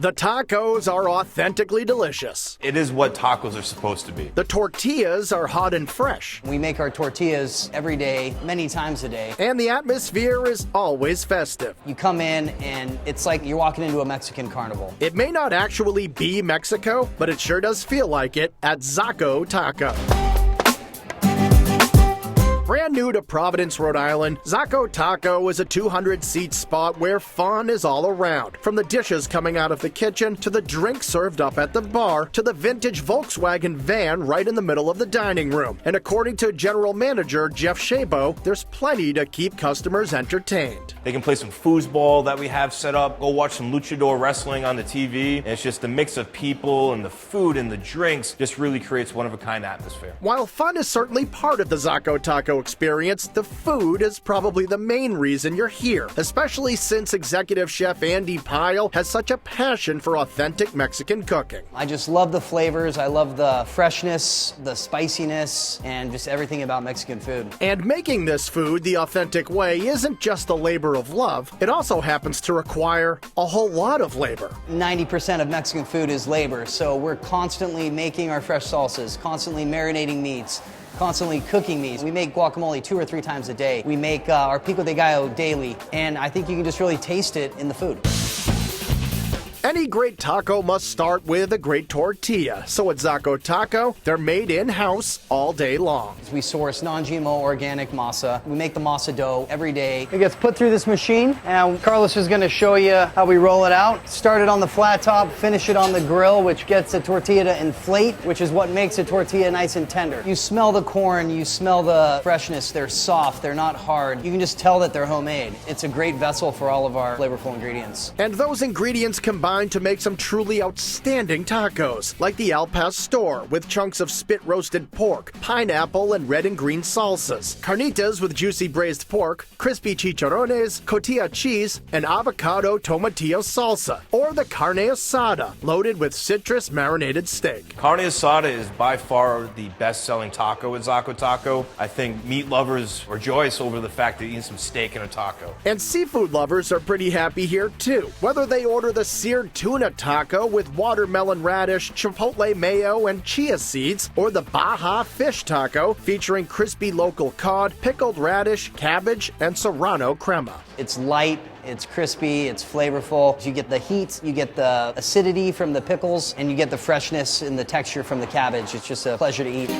The tacos are authentically delicious. It is what tacos are supposed to be. The tortillas are hot and fresh. We make our tortillas every day, many times a day. And the atmosphere is always festive. You come in and it's like you're walking into a Mexican carnival. It may not actually be Mexico, but it sure does feel like it at Xaco Taco. Brand new to Providence, Rhode Island, Xaco Taco is a 200-seat spot where fun is all around. From the dishes coming out of the kitchen, to the drinks served up at the bar, to the vintage Volkswagen van right in the middle of the dining room. And according to General Manager Jeff Shabo, there's plenty to keep customers entertained. They can play some foosball that we have set up, go watch some luchador wrestling on the TV. And it's just the mix of people and the food and the drinks just really creates one-of-a-kind atmosphere. While fun is certainly part of the Xaco Taco experience, the food is probably the main reason you're here, especially since executive chef Andy Pyle has such a passion for authentic Mexican cooking. I just love the flavors, I love the freshness, the spiciness, and just everything about Mexican food. And making this food the authentic way isn't just a labor of love, it also happens to require a whole lot of labor. 90% of Mexican food is labor, so we're constantly making our fresh salsas, constantly marinating meats, constantly cooking these. We make guacamole 2 or 3 times a day. We make our pico de gallo daily, and I think you can just really taste it in the food. Any great taco must start with a great tortilla, so at Xaco Taco, they're made in-house all day long. We source non-GMO organic masa. We make the masa dough every day. It gets put through this machine, and Carlos is going to show you how we roll it out. Start it on the flat top, finish it on the grill, which gets the tortilla to inflate, which is what makes a tortilla nice and tender. You smell the corn, you smell the freshness. They're soft, they're not hard. You can just tell that they're homemade. It's a great vessel for all of our flavorful ingredients. And those ingredients combine to make some truly outstanding tacos, like the Al Pastor with chunks of spit-roasted pork, pineapple and red and green salsas, carnitas with juicy braised pork, crispy chicharrones, cotija cheese, and avocado tomatillo salsa, or the carne asada, loaded with citrus marinated steak. Carne asada is by far the best-selling taco at Xaco Taco. I think meat lovers rejoice over the fact that eating some steak in a taco. And seafood lovers are pretty happy here too, whether they order the seared tuna taco with watermelon radish, chipotle mayo, and chia seeds, or the Baja fish taco featuring crispy local cod, pickled radish, cabbage, and serrano crema. It's light, it's crispy, it's flavorful. You get the heat, you get the acidity from the pickles, and you get the freshness and the texture from the cabbage. It's just a pleasure to eat.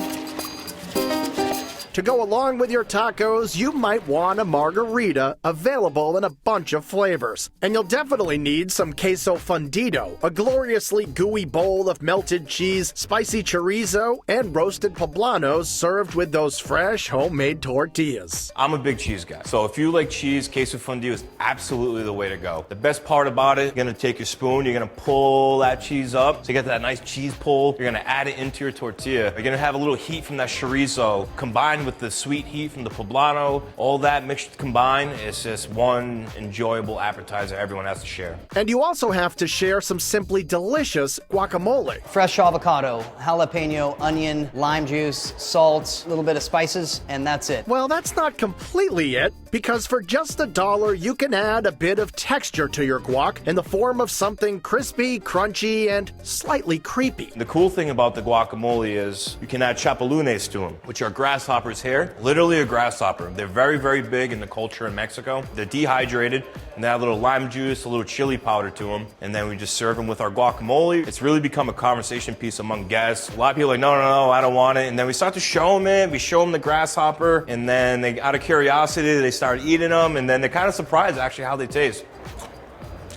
To go along with your tacos, you might want a margarita, available in a bunch of flavors. And you'll definitely need some queso fundido, a gloriously gooey bowl of melted cheese, spicy chorizo, and roasted poblanos served with those fresh homemade tortillas. I'm a big cheese guy, so if you like cheese, queso fundido is absolutely the way to go. The best part about it, you're gonna take your spoon, you're gonna pull that cheese up, so you get that nice cheese pull, you're gonna add it into your tortilla. You're gonna have a little heat from that chorizo combined with the sweet heat from the poblano, all that mixed combined, it's just one enjoyable appetizer everyone has to share. And you also have to share some simply delicious guacamole. Fresh avocado, jalapeno, onion, lime juice, salt, a little bit of spices, and that's it. Well, that's not completely it, because for just $1, you can add a bit of texture to your guac in the form of something crispy, crunchy, and slightly creepy. The cool thing about the guacamole is you can add chapulines to them, which are grasshoppers here. Literally a grasshopper. They're very, very big in the culture in Mexico. They're dehydrated, and they add a little lime juice, a little chili powder to them, and then we just serve them with our guacamole. It's really become a conversation piece among guests. A lot of people are like, no, I don't want it. And then we start to show them it. We show them the grasshopper, and then they, out of curiosity, they start eating them, and then they're kind of surprised actually how they taste.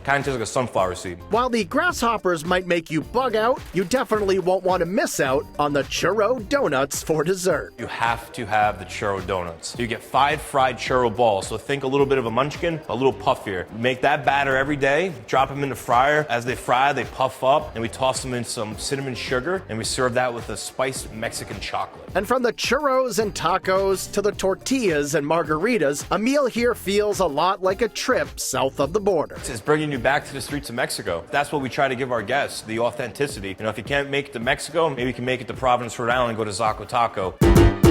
Kind of tastes like a sunflower seed. While the grasshoppers might make you bug out, you definitely won't want to miss out on the churro donuts for dessert. You have to have the churro donuts. You get 5 fried churro balls, so think a little bit of a munchkin, a little puffier. Make that batter every day, drop them in the fryer. As they fry, they puff up, and we toss them in some cinnamon sugar, and we serve that with a spiced Mexican chocolate. And from the churros and tacos to the tortillas and margaritas, a meal here feels a lot like a trip south of the border. It's bringing you back to the streets of Mexico. That's what we try to give our guests, the authenticity. You know, if you can't make it to Mexico, maybe you can make it to Providence, Rhode Island and go to Xaco Taco.